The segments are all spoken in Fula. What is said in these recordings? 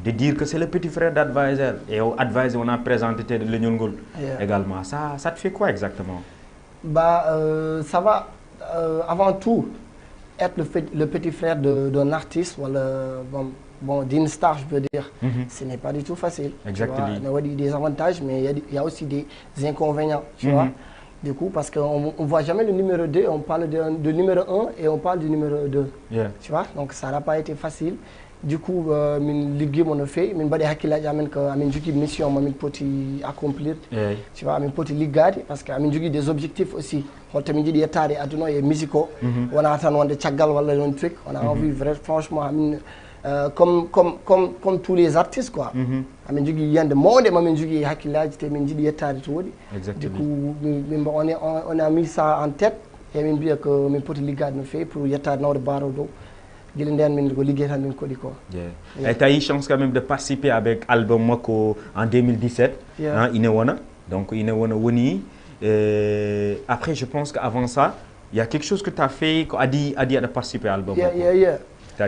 de dire que c'est le petit frère d'Advisor. Et au Advisor, on a présenté le Nyongol également. Ça te fait quoi exactement? Ça va avant tout être le petit frère d'un artiste, bon, d'une star, je peux dire. Ce n'est pas du tout facile. Exactement. Il y a des avantages, mais il y a aussi des inconvénients, tu vois. Du coup, parce qu'on ne voit jamais le numéro 2, on parle de numéro 1 et on parle du numéro 2. Tu vois, donc ça n'a pas été facile. Du coup, min liggéey mon fait min badi hakkilaji amen ko amin jogi mission mamin poti accomplir. Tu vois, amin poti liggade parce que amin jogi des objectifs aussi. Holto min jidi yettade aduna e musico wona tan wonde tiagal wala non truc. On a envie vraiment franchement amin comme tous les artistes quoi. Amin jogi yande monde mamin jogi hakkilaji te min jidi yettade to wodi. Du coup, on a mis ça en tête et min biya ko min poti liggade no fait pour yettade nawde baro do. Et tu as eu chance quand même de participer avec Album Moko en 2017, Inewana. Donc Inewana Woni. Après, je pense qu'avant ça, il y a quelque chose que tu as fait, Adi a participé à Album Moko.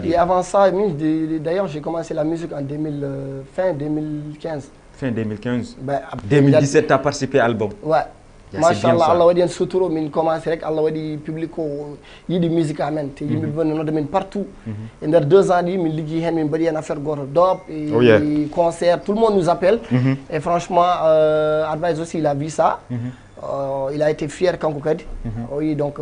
Et avant ça, d'ailleurs, j'ai commencé la musique en fin 2015. Fin 2015 2017, tu as participé à Album. Ouais. Machallah Allah wadi en suturo min commencé rek Allah wadi publico yidi musique amen te yimbe bonno de min partout et dans 2 ans min liggi hen min badi en affaire goto dop et concert tout le monde nous appelle et franchement Advisor aussi il a vu ça il a été fier kanko kadi oui donc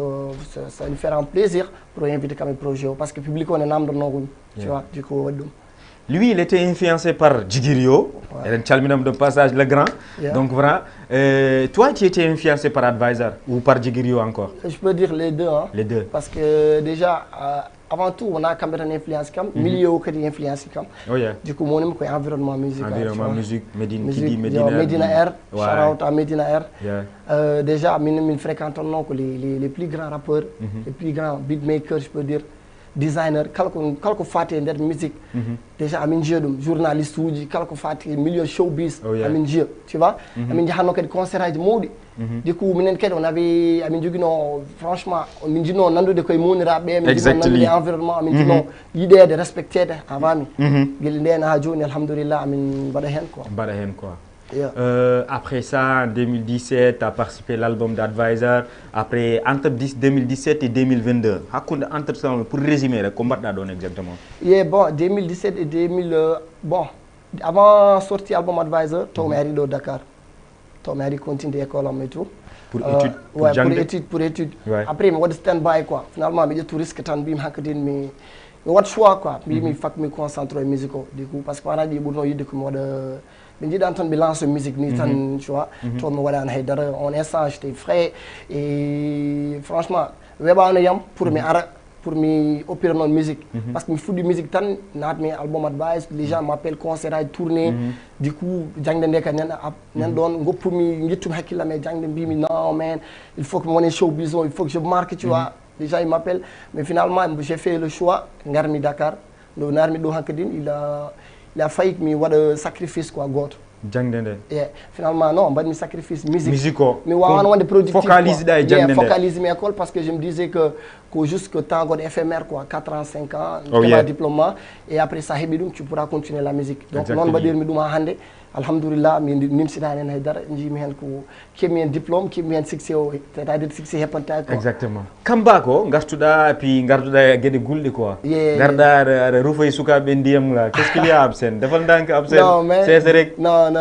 ça lui fait un plaisir pour inviter quand même projet parce que public on est namdo nogum tu vois du coup wadum. Lui, il était influencé par Djigirio, de passage le grand. Donc voilà. Toi, tu étais influencé par Advisor ou par Djigirio encore? Je peux dire les deux. Hein, les deux. Parce que déjà, avant tout, on a quand même une influence, milieu qui est influence. Du coup, mon environnement musical. Environnement musique, Medina Air. Shout out à Medina Air. Déjà, nous fréquentons les plus grands rappeurs, les plus grands beatmakers, je peux dire. Designer, kalko fati der musique. Déjà amin jeudum journaliste uji kalko fati milieu showbiz amin jeu, tu vois. Amin jahano kadi concert aji mawdi. Du coup minen kadi on avait amin jogino franchement min jino nandude koy monirabe min jino nandude environnement amin jino yidede respectede avami. Gel nden ha joni alhamdulillah amin bada hen quoi. Bada hen quoi. Après ça, en 2017, tu as participé à l'album d'Advisor. Après, entre 2017 et 2022, pour résumer, comment tu as donné exactement? Bon, 2017 et 2000, bon, avant de sortir l'album Advisor, tu m'as arrivé au Dakar. Tu m'as arrivé continuer l'école et tout. Pour études? Pour études. Après, je suis stand-by quoi. Finalement, je suis touriste qui est mais je choix quoi. Je me concentre sur la musique. Du coup, parce que je suis mais je suis lancer musique ni tan tu vois to me wala hay dara on instant j'étais frais et franchement weba na yam pour me opérer non musique parce que me fou de musique tan nat me album Advisor les gens m'appellent concert à tourner du coup jangde ndeka nen don ngoppu mi ngittum hakilla me jangde bi mi non man il faut que mon show bison il faut que je marque tu vois les gens ils m'appellent mais finalement j'ai fait le choix ngarmi Dakar do narmi do hankadin il a failli que me wada sacrifice quoi goto jangdende finalement non bad mi sacrifice musico mais on de productif focalise da jangdende focalise mes école parce que je me disais que juste que temps god éphémère quoi 4 ans 5 ans tu diplôme et après ça hebidum tu pourras continuer la musique donc non badir mi duma hande alhamdulillah min nimsidane hay dara jimi hen ko kemi en diplôme kemi en succès o c'est-à-dire succès hepanta quoi exactement kamba ko gartuda puis gartuda gede gulde quoi garda rufay suka be ndiyam la qu'est-ce qu'il y a absent defal dank absent c'est rek non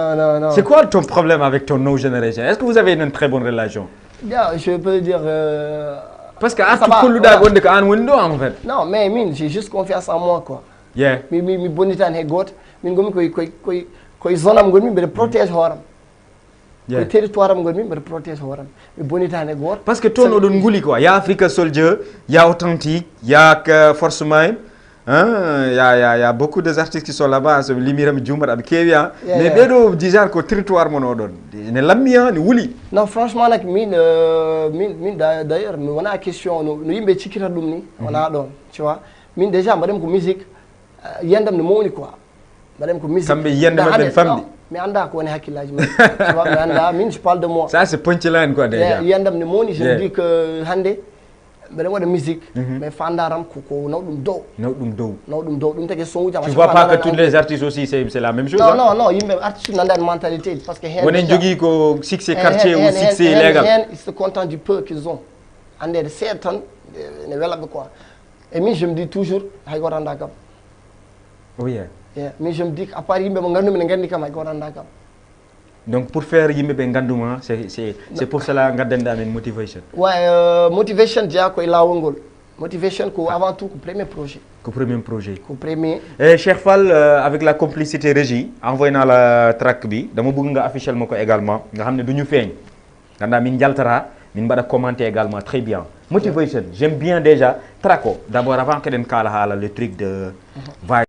c'est quoi ton problème avec ton no generation est-ce que vous avez une très bonne relation? Je peux dire parce que à tout le da gonde ko an wondo en fait non mais j'ai juste confiance en moi quoi mi bonitan he got min gomi koy zone am gonmi be protège horam ko territoire am gonmi be protège horam mi bonitane gor parce que tono don nguli quoi ya Africa Soldier ya Authentique ya Force Mind hein y a beaucoup de artistes qui sont là-bas so limiram djumbar ab kewia mais bedo dijar ko territoire mono don ne lammiya ni wuli non franchement nak min d'ailleurs mi wona question no yimbe cikira dum ni wona don tu vois min déjà madame ko musique yandam no moni quoi madame ko musique kambe yende mabbe famdi mais anda ko woni hakkillaji men tu vois mais anda min je parle de moi ça c'est punchline quoi déjà yandam ne moni je dis que hande ben de musique mais fandaram ko nawdum dow nawdum dow dum tagi son tu vois pas que tous les artistes aussi c'est la même chose non yimbe artiste nanda mentalité parce que wonen jogi ko succès quartier ou succès légal ils se contentent du peu qu'ils ont ande de certain ne welabe quoi et moi je me dis toujours hay go randa kam oui mais je me dis à part yimbe mo ngandumi ne ngandi kam hay go randa kam. Donc pour faire yimbe be nganduma c'est pour cela ngadenda men motivation. Ouais motivation dia ko lawol motivation ko avant tout ko premier projet. Ko premier. Et Cheikh Fall avec la complicité régie envoyé na la track bi dama bëgg nga officiel mako également nga xamné duñu feñ. Ganda min jaltara min bada commenter également très bien. Motivation j'aime bien déjà tracko d'abord avant que den kala hala le truc de vibe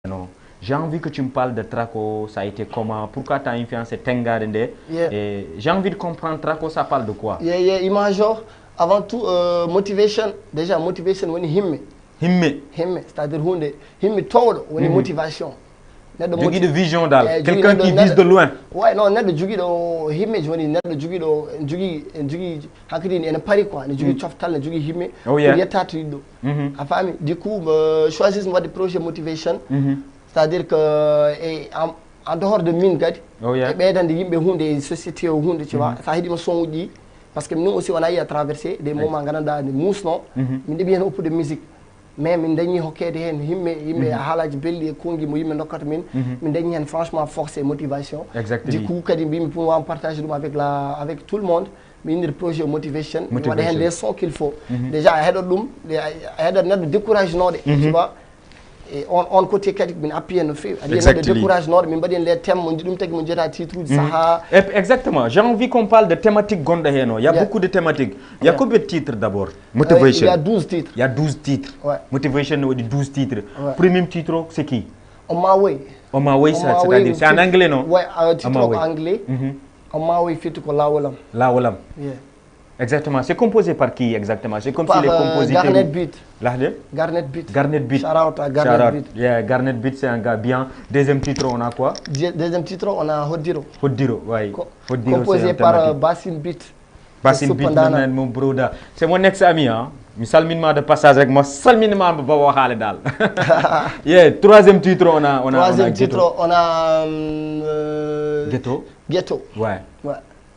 non. J'ai envie que tu me parles de Traco, ça a été comment, pourquoi tu as influencé Tengadende. Et j'ai envie de comprendre Traco, ça parle de quoi? Image, avant tout, motivation, déjà motivation, on est himme, c'est-à-dire himme todo, on est motivation. Djugi de vision d'al, quelqu'un qui vise de loin. Ouais, non, net de djugi do himme, joni net de djugi do djugi hakidi en pari quoi, ne djugi choftal ne djugi himme. Oh yeah. Yetatu do. Afami, du coup, choisir moi des projets motivation. C'est-à-dire que en dehors de mine gadi ɓeydande yimɓe hunde société o hunde tu vois sa heeɗima son uji parce que nous aussi on a eu à traverser des moments gandanɗa ne musno min ɗeɓi hen oppude musique mais min dañi hokkede hen yimɓe haalaji belɗi e kongi mo yimɓe dokkata min min dañi hen franchement force et motivation du coup kadi mbimi pour wawmi partager ɗum avec tout le monde mi indir projet motivation mi waɗa hen les sons qu'il faut déjà a heɗot ɗum a heɗot neɗɗo décourage noɗe tu vois et on côté kadi min appuyer no fewi adi neɗɗo décourage noɗo min mbaɗi les thèmes mo ɗum tagi mo jeeta titre uji saha exactement j'ai envie qu'on parle de thématique gonɗo hen o il y a beaucoup de thématiques il y a combien de titres d'abord motivation il y a 12 titres il y a 12 titres motivation ne waɗi 12 titres premier titre c'est qui On My Way c'est-à-dire c'est en anglais non ouais titre ko anglais On My Way fitu ko lawolam exactement c'est composé par qui exactement c'est comme si les compositeurs Garnet Beat shout out à Garnet Beat Garnet Beat c'est un gars bien. Deuxième titre on a quoi? Deuxième titre on a Hoddiro ouais. Hoddiro composé par Bassin Beat mon broda c'est mon ex-ami hein. Mi salminima de passage avec moi salminima ba waxale dal. Troisième titre on a Ghetto ouais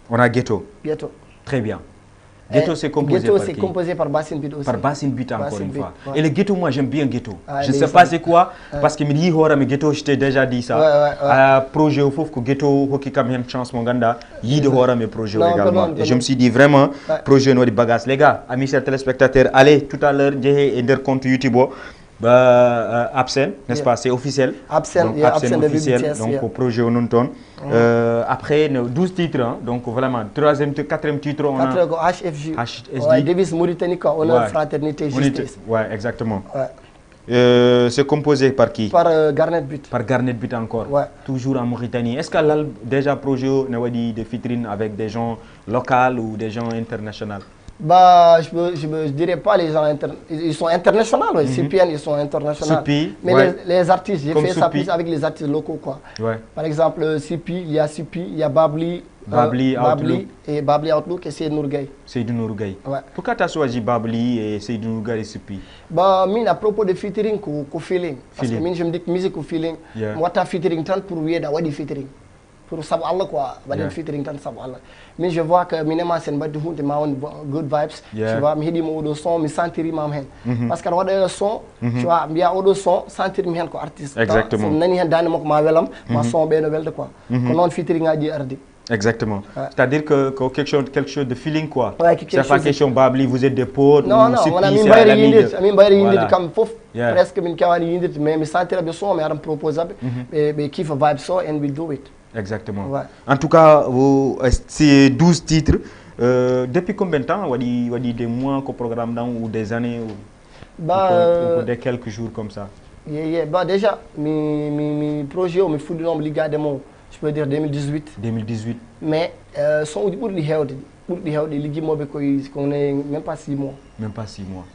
on a Ghetto très bien. Ghetto c'est composé par Bassin Beat aussi. Par Bassin Beat encore une fois. Et le Ghetto, moi j'aime bien Ghetto. Je ne sais pas c'est quoi, parce que me hora mais Ghetto, je t'ai déjà dit ça. Projet au fouf que Ghetto, qui a une chance mon ganda, de hora mes projets également. Et je me suis dit vraiment, projet no de bagages. Les gars, amis chers téléspectateurs, allez tout à l'heure, j'ai un compte YouTube. Absent, n'est-ce pas? C'est officiel. Absent officiel. Donc au projet on entend. Après 12 titres, hein, donc vraiment troisième, quatrième titre on a HFJ. Davis Mauritanie, honneur, fraternité, justice. Ouais, exactement. C'est composé par qui? Par Garnet Beat. Par Garnet Beat encore. Toujours en Mauritanie. Est-ce qu'il y a déjà projet de featuring avec des gens locaux ou des gens internationaux? Bah, je dirais pas les gens ils sont internationaux, CPN ils sont internationaux. Mais les artistes, j'ai fait ça plus avec les artistes locaux quoi. Par exemple, il y a Babli et Babli Outlook et Seydou Nourgay. Seydou Nourgay. Pourquoi tu as choisi Babli et Seydou Nourgay et CP? Bah, à propos de featuring, feeling. Parce que je me dis que musique ou feeling, moi tu featuring tant pour oublier d'avoir du featuring. Pour savoir Allah quoi, featuring tant savoir Allah. Mais je vois que minema c'est une good vibes. Tu vois, me dit mon son, me sentir mam hen. Parce que on a son, tu vois, il y a autre son, sentir me hen ko artiste. Exactement. Nani hen dane mako ma welam, ma son ben welde quoi. Ko non featuring a di ardi. Exactement. C'est-à-dire que quelque chose de feeling quoi. C'est pas question Babli, vous êtes des potes non, ou on a mis bayri yindir comme fof presque min kawani yindir mais me sentir be son me adam proposable be kiff vibe so and we do it. Exactement. En tout cas, c'est 12 titres. Depuis combien de temps? Des mois qu'au programme ou des années ou des quelques jours comme ça? Bah déjà, mes projets, mes fous de nombre, je peux dire 2018. 2018. Mais sont pour les qu'on est même pas 6 mois. Même pas 6 mois.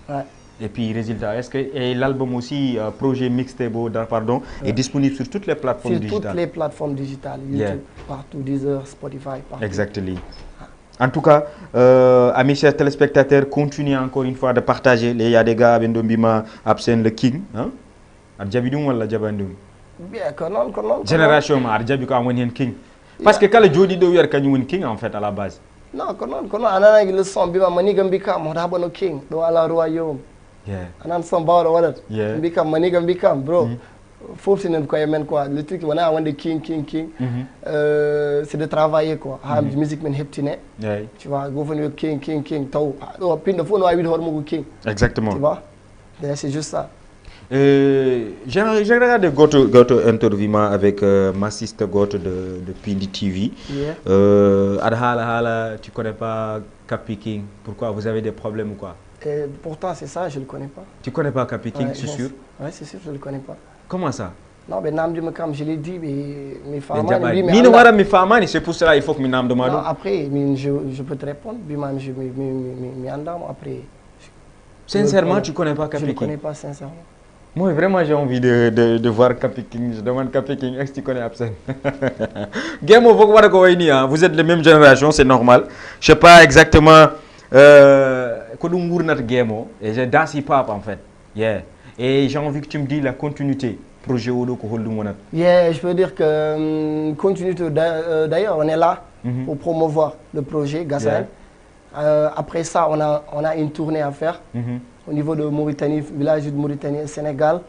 Et puis, résultat, est-ce que l'album aussi, projet Mixtape, pardon, est disponible sur toutes les plateformes digitales? Sur toutes les plateformes digitales, YouTube, partout, Deezer, Spotify, partout. Exactement. En tout cas, amis chers téléspectateurs, continuez encore une fois de partager. Il y a des gars qui ont absent le King. Adjabidum ou Adjabandum? Bien, comment? Génération, Adjabiku a un King. Parce que quand le Jody Dower a un King en fait à la base. Non, comment? Anana le son bima manigam bikam modabano King do ala royaume. Yeah. Anan son bawdo wadat. Yeah. Bikam manigam bikam bro. Faut que quoi le truc on a the king c'est de travailler quoi musique men heptine tu vois go venir king taw do pin de fo no wi hormo king exactement tu vois c'est juste ça. J'ai regardé Goto interview avec Massiste Goto de Pindi TV. Adhala, tu connais pas Capi King? Pourquoi vous avez des problèmes ou quoi? Pourtant c'est ça, je le connais pas. Tu connais pas Capi King, c'est sûr? Ouais, c'est sûr, je le connais pas. Comment ça? Non, mais Nam Dumakam, je l'ai dit, mais mes femmes. C'est pour cela il faut que mes Nam demandent. Après, je peux te répondre, après. Sincèrement, tu connais pas Capi King? Je ne connais pas sincèrement. Moi, vraiment, j'ai envie de voir Capi King. Je demande Capi King, est-ce que tu connais Absent? Vous êtes de la même génération, c'est normal. Je ne sais pas exactement. Et j'ai dansé hip-hop en fait. Yeah. Et j'ai envie que tu me dis la continuité. Projet Odo yeah, je peux dire que continuité. D'ailleurs, on est là pour promouvoir le projet Gassaël. Yeah. Après ça, on a une tournée à faire au niveau de Mauritanie, village de Mauritanie et Sénégal.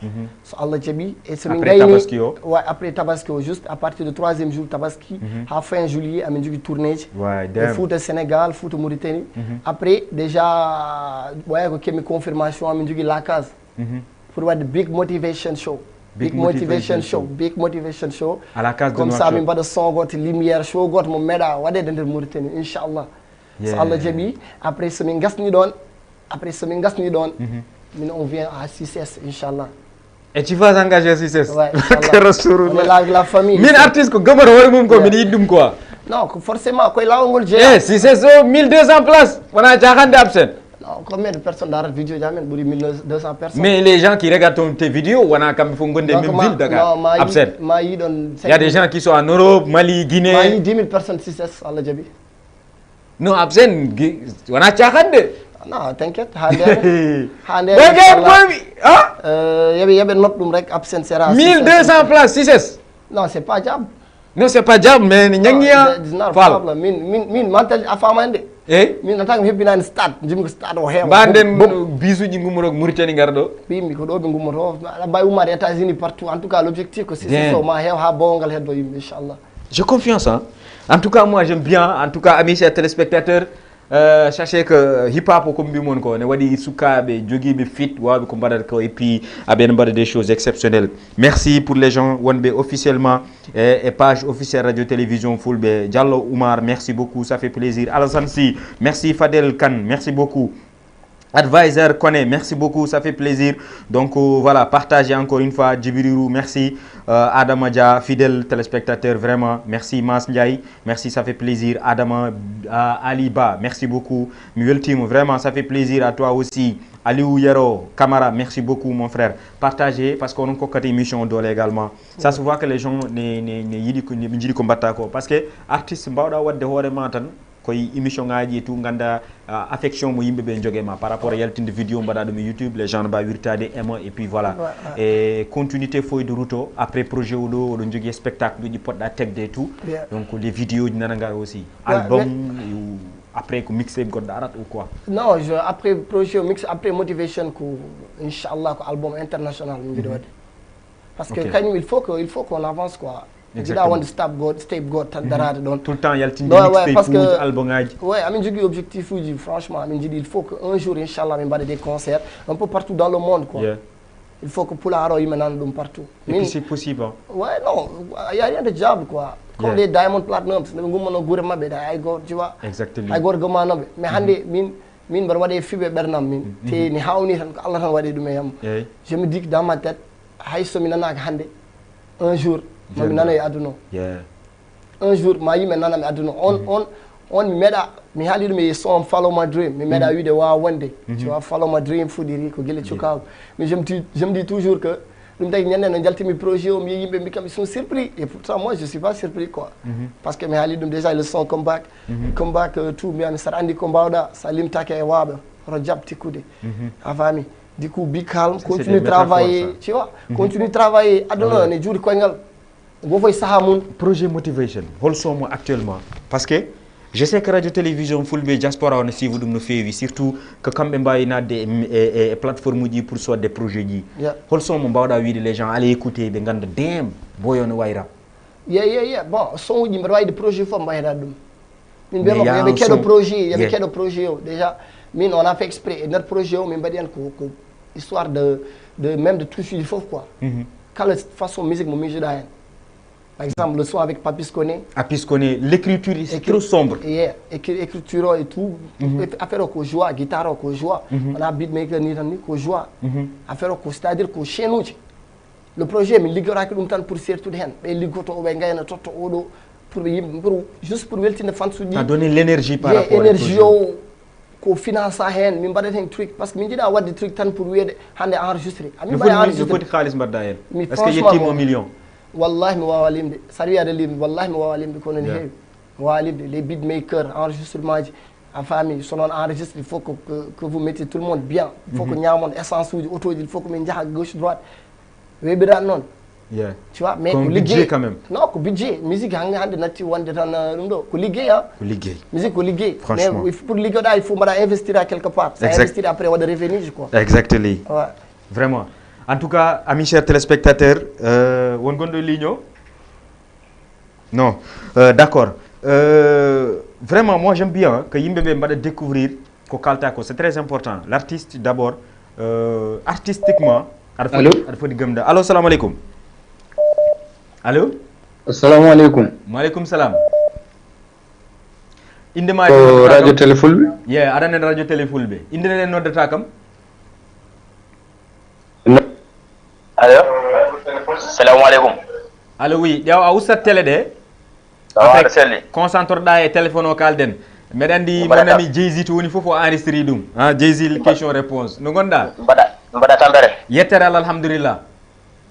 Après Tabaski. Ouais, après Tabaski, juste à partir du 3e jour Tabaski, à fin juillet, on a une tournée. Ouais, foot au Sénégal, foot au Mauritanie. Après, déjà, ouais, une confirmation, on a une la case. Pour voir the big motivation show. Big motivation show. À la case de comme ça, même pas de son, got lumière show, got mon méda, wade dans le Mauritanie, Inch'Allah. Allah Jabi. Après, ce mingas ni don. On vient à 6S, Inch'Allah. Et tu vas engager à 6S? Ouais, Inch'Allah. On est là avec la famille. Mais artiste, comment on quoi? Non, forcément, quoi, là, on va le gérer. Eh, 6S, 1200 places. On a déjà rendu absent. Combien de personnes dans la vidéo? 1200 personnes. Mais les gens qui regardent tes vidéos, on a comme font des mêmes villes Dakar. Il y a des gens qui sont en Europe, Mali, Guinée. Maï 10 000 personnes 6S, Allah Jabi. Non, absent, on a déjà rendu. Non, t'inquiète. Il y a une autre rek absent sera 1200 places 6S. Non, c'est pas diable. Non, c'est pas diable, mais il y a un problème. Min mental afamande. Eh? Min attaque hebbi nan stade, jim ko stade o hewa. Banden bisuji ngumoro Mauritanie gardo. Bimi ko do be ngumoro ala bay umar États-Unis partout. En tout cas, l'objectif que c'est ça ma hewa ha bongal heddo yimbe inchallah. J'ai confiance hein. En tout cas, moi j'aime bien. En tout cas, amis chers téléspectateurs, sachez que hip-hop comme bi mon ko ne wadi sukabe jogi be fit wa ko badal ko et puis aben bade des choses exceptionnelles. Merci pour les gens wonbe officiellement et page officielle radio télévision Fulbe Diallo Oumar, merci beaucoup, ça fait plaisir. Alassane Si, merci. Fadel Kane, merci beaucoup. Advisor Kone, merci beaucoup, ça fait plaisir. Donc voilà, partagez encore une fois. Djibirirou, merci. Adama, fidèle téléspectateur, vraiment. Merci Mas Ndiaye, merci, ça fait plaisir. Adama Aliba, merci beaucoup. Muel Team, vraiment, ça fait plaisir à toi aussi. Aliou Yero, Kamara, merci beaucoup mon frère. Partagez parce qu'on a encore une émission d'Ole également. Ça se voit que les gens ne combattent pas. Parce que artistes, koy émission ngaji et tout nganda affection mo yimbe be jogema par rapport à yaltinde vidéo mbada de YouTube les gens ba wirtade ema et puis voilà et continuité foy de route après projet odo do jogi spectacle du podda tegde et tout donc les vidéos nananga aussi album après ko mixer godda arat ou quoi non après projet mix après motivation ko inchallah ko album international ngi do parce que quand il faut qu'on avance quoi. Exactement. I want to step God, tout le temps, il y a le album. Ouais, j'ai objectif, franchement, il faut qu'un jour, Inch'Allah, il y ait des concerts un peu partout dans le monde. Quoi. Yeah. Il faut que pour la rue, maintenant, partout. Et puis c'est possible. Hein. Ouais, non, il n'y a rien de diable, quoi. Comme les Diamond Platinum, tu vois. Exactement. Je me dis que dans ma tête, un jour, un jour, on made me had me song Follow My Dream, me made a one day. Tu vois, Follow My Dream, Foudiri, ko gele chukao. Mais je me dis toujours que ɗum tagi ñande no jaltimi projet o mi yimɓe mbi kam ils sont surpris et pourtant moi je suis pas surpris quoi parce que mi haali ɗum déjà le son comeback comeback tout mbiyami saɗa andi ko mbawɗa sa limtake e waaɓe oto jab tikkude a faami du coup be calme continue travailler tu vois continue travailler aduna ne juuɗi koyngal gofoy saha mum projet motivation hol somo actuellement parce que je sais que radio télévision fulɓe diaspora on suivi ɗum no feewi surtout que kamɓe mbawi nadde e plateforme uji pour soit des projets ji hol son mo mbawɗa wiide les gens allez écouter ɓe ganda dem boyo no way rap yeah bon son uji mbaɗa wayde projet fof mbayata ɗum min mbiyama ko yoɓe keɗo projet yoɓe keɗo projet o déjà min on a fait exprès e nder projet o min mbaɗi hen ko histoire de même de touche fof quoi kala façon musique mo mijoɗa hen. Par exemple, le son avec Papis Koné. Papis Koné, l'écriture est trop sombre. Yeah, écriture et tout. Affaire qu'on joue, guitare qu'on joue. On a beatmaker ni qu'on joue. Affaire qu'on c'est-à-dire qu'on chez nous. Le projet, mais ligue raque temps pour faire tout hen. Mais ligue to benga na toto odo pour juste pour weltine fan soudi. Ça donne l'énergie par rapport. Énergie ko finance hen min mbaɗat hen truc parce que min jiiɗa wadde truc tan pour wiyede hande enregistré. Ami mbaɗa enregistré. Il faut xaalis mbaɗɗa hen. Est-ce que yettimo million? Wallahi mi wawa limde saɗa wiya aɗa limde wallahi mi wawa limde kono ne heewi mi wawa limde les beatmakers enregistrement ji a faami so noon enregistre il faut que vous mettez tout le monde bien il faut que ñamon essence uji auto ji il faut que min jaaha gauche droite weɓiran noon tu vois mais ko liggey quand même non ko budget musique hande natti wonde tan ɗum ɗo ko liggey ko liggey musique ko liggey mais pour liggoɗa il faut mbaɗa investir à quelque part ça investir après waɗa revenu quoi exactly vraiment. En tout cas, amis chers téléspectateurs, on gonɗo ligne non, d'accord. Vraiment, moi j'aime bien que yimɓe ɓe mbaɗa découvrir ko kalta ko c'est très important. L'artiste d'abord, artistiquement, allo aɗa foti gëmda. Allo, salamu aleykum. Allo. Assalamu aleykum. Maaleykum salam. Inde ma radio télé fulɓe. Yeah, aɗa nen radio télé fulɓe. Inde nen noddata kam? Allo. Assalamu alaikum. Allo oui, ƴeew a ustat télé ɗe. Aɗa selli. Concentre-ɗa e téléphone o kalden. Mbeɗa andi mon ami Jay-Z to woni fof o enregistré ɗum. Jay-Z question réponse. No gonɗa? Mbaɗa tampere. Yettere Allah alhamdulillah.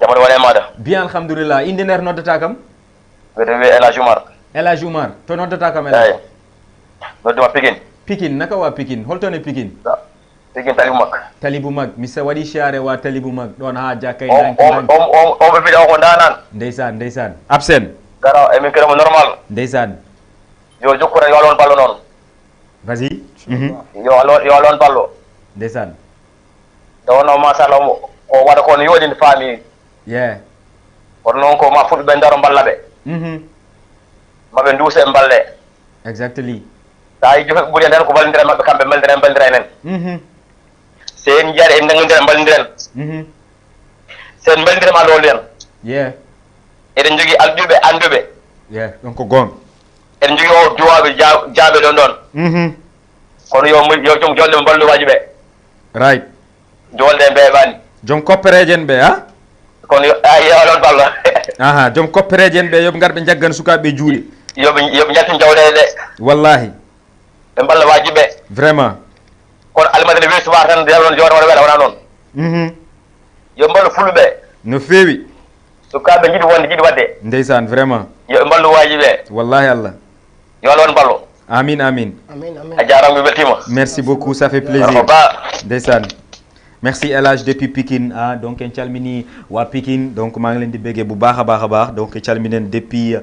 Jamono waɗe maɗa. Bien alhamdulillah. Inde nder noddata kam? Mbeɗa wiye El Hadj Oumar. El Hadj Oumar. To noddata kam El Hadj? Nodduma Pikine. Pikine, naka wa Pikine? Holton e Pikine? Pikine Talibou Mag. Talibou Mag. Mi sa waɗi siare wa Talibou Mag ɗon ha jakkay on ɓe fiɗa ko ndanan. Ndeysaan absen gara emin kiramo normal. Ndeysaan yo jokkure yo alon ballo noon. Vas-y. yo alon ballo. Ndeysaan nde wonno machallah o waɗa ko no yooɗi faami. kono noon ko ma fuɗɓe ɓe ndaro mballa ɓe. maɓe duusa e mballe. Exactly. sa yi jofe ɓuuri nden ko wallidira maɓɓe kamɓe mballidira enen. so en jaari en nangodira ballidiren. so en ballidirama loolu en. eɗen jogui alɗuɓe anduɓe. ɗon ko gonga. eɗen jogui o duwaɓe jaaɓe ɗon ɗon. kono yo joom jolde ɓe balluwaji ɓe. Right. jolde en mbeɓani. joom koppereje en ɓe ha. kono yo alon ballo. joom koppereje en ɓe yoɓe gar ɓe jaggan sukaɓe juuɗe. yoɓe jaltin jawɗele ɗe. Wallahi. ɓe mballa waji ɓe. Vraiment. kono almadi ne weesu suba tan jawɗon jooɗo wona weeɗa wona noon. yo mballu fulɓe. No feewi. sukaɓe jiiɗi wadde. Ndeysaan vraiment. yo mballu waji ɓe. Wallahi Allah. yo Allah won ballo. Amin. A jarama mi weltima. Merci beaucoup, ça fait plaisir. Ndeysaan. Merci El Hadj depuis Pikine donc en calmini wa Pikine donc maa ngi leen di béggee bu baax a baax donc calminen depuis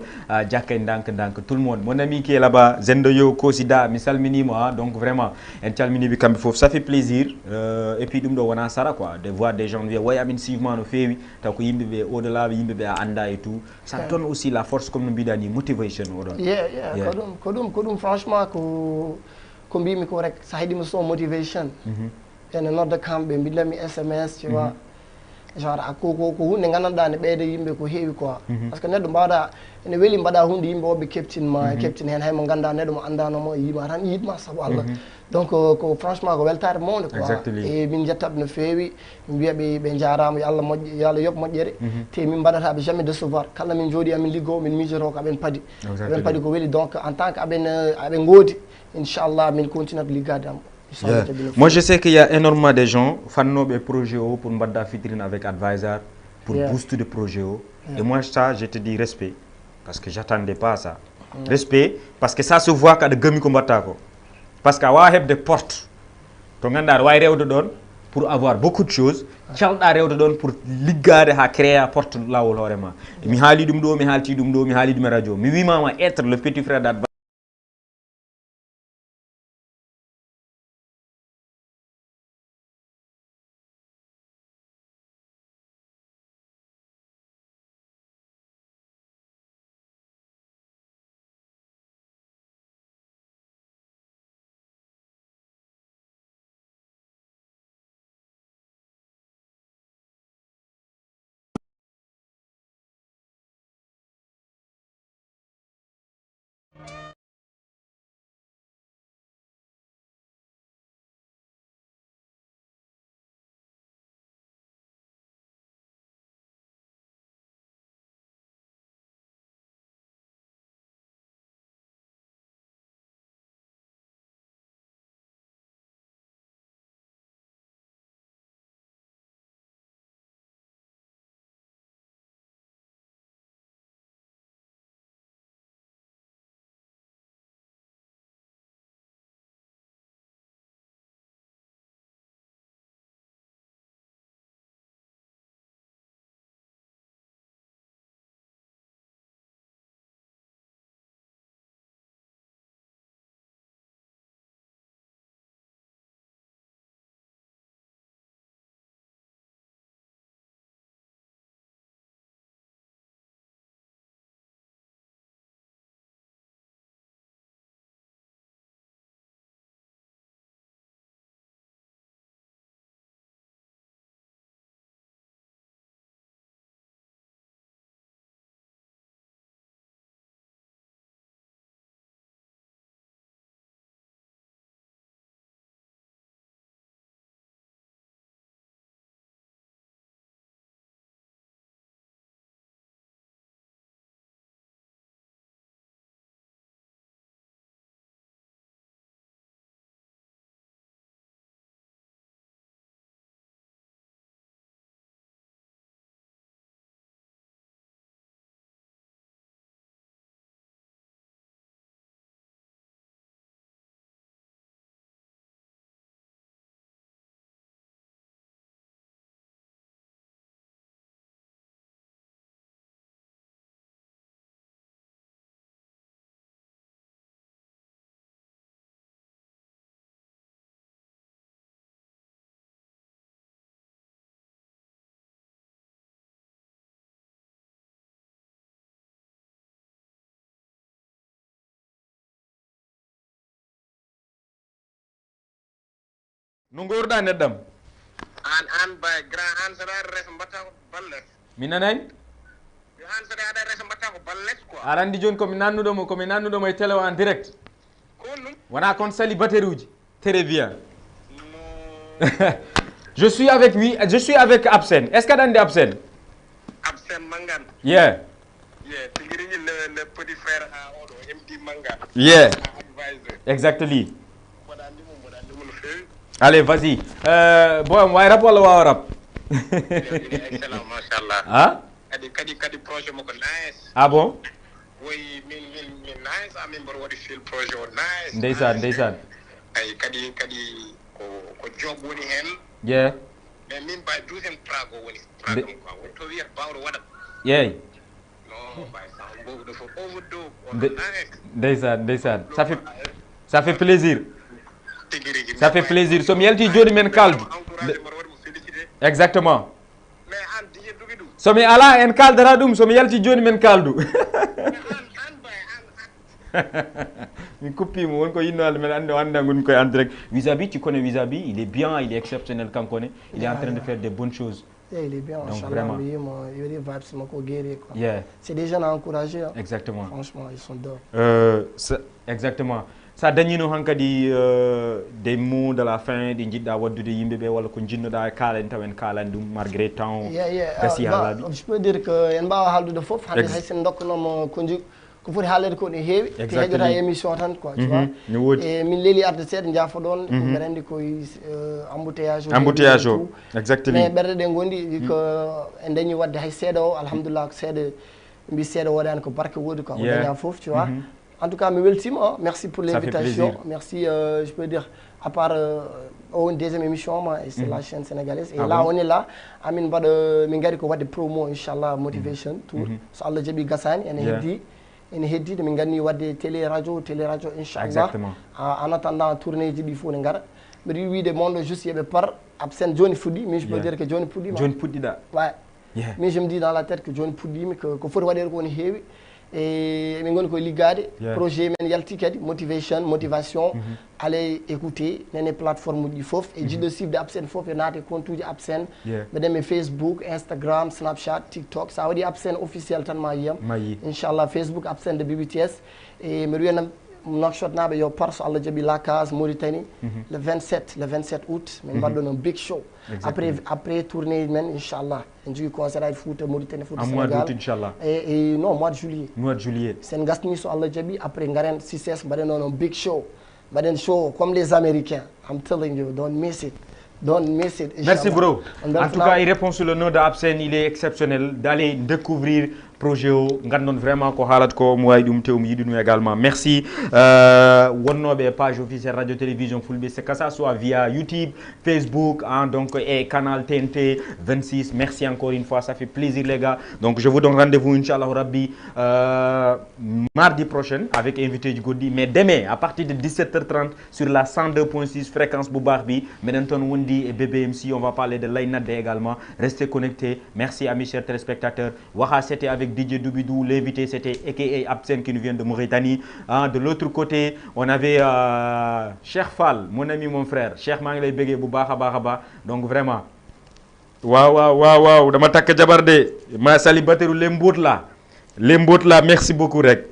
Jakkay ndank tout le monde mon ami qui est là-bas Zendo Yo Kosida mi salminimo donc vraiment en calmini bi kamɓe fof ça fait plaisir et puis ɗum ɗo wona sara quoi de voir des gens wiya way amin suivement no feewi taw ko yimɓe ɓe au delà yimɓe ɓe a anda et tout ça donne aussi la force comme no mbiɗa ni motivation oɗon ko ɗum franchement ko mbimi ko rek sa heeɗima son motivation ene nodda kamɓe mbindami SMS tu vois genre ko hunde gandanɗa ne ɓeyda yimɓe ko heewi quoi par ce que neɗɗo mbawɗa ene weeli mbaɗa hunde yimɓe woɓe keptinma keptin hen haymo ganda neɗɗo mo andanoma yima tan yiitma saabu Allah donc ko franchement ko weltare mawde quoi e min jettaɓe no feewi min mbiyaɓe ɓe jarama yo Allah moƴƴe yo Allah yoɓ moƴƴere te min mbaɗataɓe jamais décevoir kala min jooɗi amin liggo min mijoto ko aɓen paadi ko weeli donc en tant que aɓen goodi inchallah min continue liggade am. Moi je sais qu'il y a énormément de gens fannoɓe projet o pour mbadda featuring avec Advisor pour booster le projet. Et moi, ça, je te dis respect. Parce que j'attendais pas ça. Respect, parce que ça se voit quand gami combattant. Parce que wa heb des portes. To ngandar way rewde don pour avoir beaucoup de choses. Calda rewde don pour liggade ha créer porte lawol horema. Mi haali dum do, mi halti dum do, mi haali dum radio. Mi wi mama être le petit frère d'Ad. Nungurda nedam. An by grand answer res mbata balle. Minanay? Yo answer ada res mbata ko balle quoi. Arandi jon ko minannudo mo télé en direct. Konum. Wana kon célibataire uji. Très bien. Je suis avec Absen. Est-ce que dandi Absen? Absen Mangan. Yeah. Yeah, tigiri le petit frère à Odo MD Mangan. Yeah. Advisor. Exactly. Allez, vas-y. Bon, moi, rap wala wa rap? Excellent, mashallah. Hein? Kadi projet moko nice. Ah bon? Oui, min nice. Amin bor wadi fil projet nice. Ndeysaan. Ay kadi ko job woni hen. Yeah. Mais min by deuxième trago woni trago quoi. To wiya bawro wada. Yeah. Non, by sound bobu dafa overdo. Ndeysaan. Ça fait plaisir. Ça fait plaisir. So mi yalti joni men kaldu. Exactement. Mais an DJ Dugidu. So mi ala en kaldara dum so mi yalti joni men kaldu. Mi coupi mo wonko yinno men anda ngun koy en direct. Vis-à-vis, tu connais Vis-à-vis, il est bien, il est exceptionnel quand on connaît. Il est en train de faire des bonnes choses. Yeah, il est bien, donc vraiment. Il y a des vibes, quoi. Yeah. C'est des jeunes à encourager. Hein. Exactement. Franchement, ils sont d'or. Exactement. Ça dañi no hankadi des mots de la fin di jidda waddude yimbe be wala ko jinnoda kalen tawen kalan dum malgré temps je peux dire que en ba haldude fof hande hay sen dokkonomo ko ko foti haalede ko ne heewi te heƴota émission tan quoi tu vois e min leeli arde seeɗa jaafa ɗon ko mbeɗa anndi koye embouteillage o exactement mais ɓerɗe ɗe gondi ko en dañi wadde hay seeɗa o alhamdulillah ko seeɗa mbi seeɗa woɗani ko barke woodi quoi o daña foof tu vois en tout cas mi weltima merci pour l'invitation merci je peux dire à part une deuxième émission et c'est la chaîne sénégalaise et là on est là amin mbaɗa min gari ko wadde promo inchallah motivation tour so Allah jaaɓi gasani ene heddi min ganni wadde télé radio inchallah en attendant tournée ji ɗi fof ne gara mbiɗa yiɗi wiide mondo juste yeɓe par absent joni fuɗɗi min je peux dire que joni puɗɗiɗa min je me dis dans la tête que joni puɗɗimi ko foti waɗede ko ne heewi et min goni koye liggade projet men yalti kadi motivation allez écouter nene plateforme ɗi foof e jiɗɗo sifde absen foof e naate compte uji absen mbeɗen Facebook Instagram Snapchat TikTok sa waɗi absen officiel tan ma yiyam inchallah Facebook absen de BBTS e mbiɗa wiyana Nouakchott naɓe yo par so Allah jaaɓi la case Mauritanie le 27 août min mbaɗɗon un big show après tournée men inchallah en jogui concert aji Fouta Mauritanie Fouta Sénégal et non mois de juillet sen gasni so Allah jaaɓi après garen success mbaɗen on un big show mbaɗen show comme les Américains I'm telling you don't miss it. Merci bro. En tout cas, il répond sur le nom d'Absen, il est exceptionnel d'aller découvrir projet ngandon vraiment ko halat ko mo way dum tewum yidunu également merci wonnobe page officielle radio télévision Fulbe c'est que ça soit via YouTube, Facebook donc et canal TNT 26. Merci encore une fois, ça fait plaisir les gars. Donc je vous donne rendez-vous inchallah rabbi mardi prochain avec invité du Godi, mais demain à partir de 17h30 sur la 102.6 fréquence bu baax bi Menenton Wondi et BBMC, on va parler de Laynade également. Restez connectés. Merci à mes chers téléspectateurs. Waha, c'était avec DJ Doubidou, l'invité c'était aka Absen qui nous vient de Mauritanie. De l'autre côté, on avait Cheikh Fall, mon ami, mon frère. Cheikh Manglay Bege Boubaha Bahaba. Donc vraiment, waouh, dama tak jabarde. Ma célibataire Lembout là, merci beaucoup rek.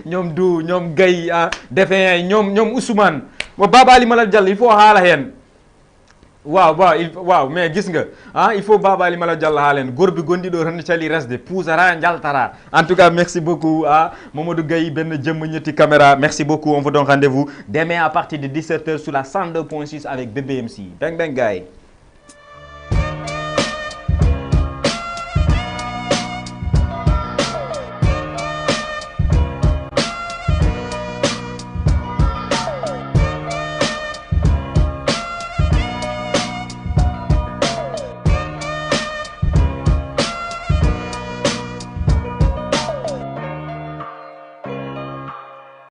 Ñom du, ñom Gay, Defé, ñom Ousmane. Mo Baba Ali Malal Diallo, il faut hala hen. Wow, mais gis nga il faut Baba Ali Malal Diallo halen gorbi gondido tan cali resde pousara jaltara. En tout cas, merci beaucoup Mamadou Gaye ben jëm ñetti caméra. Merci beaucoup, on vous donne rendez-vous demain à partir de 17h sur la 102.6 avec BBMC. Bang bang guy.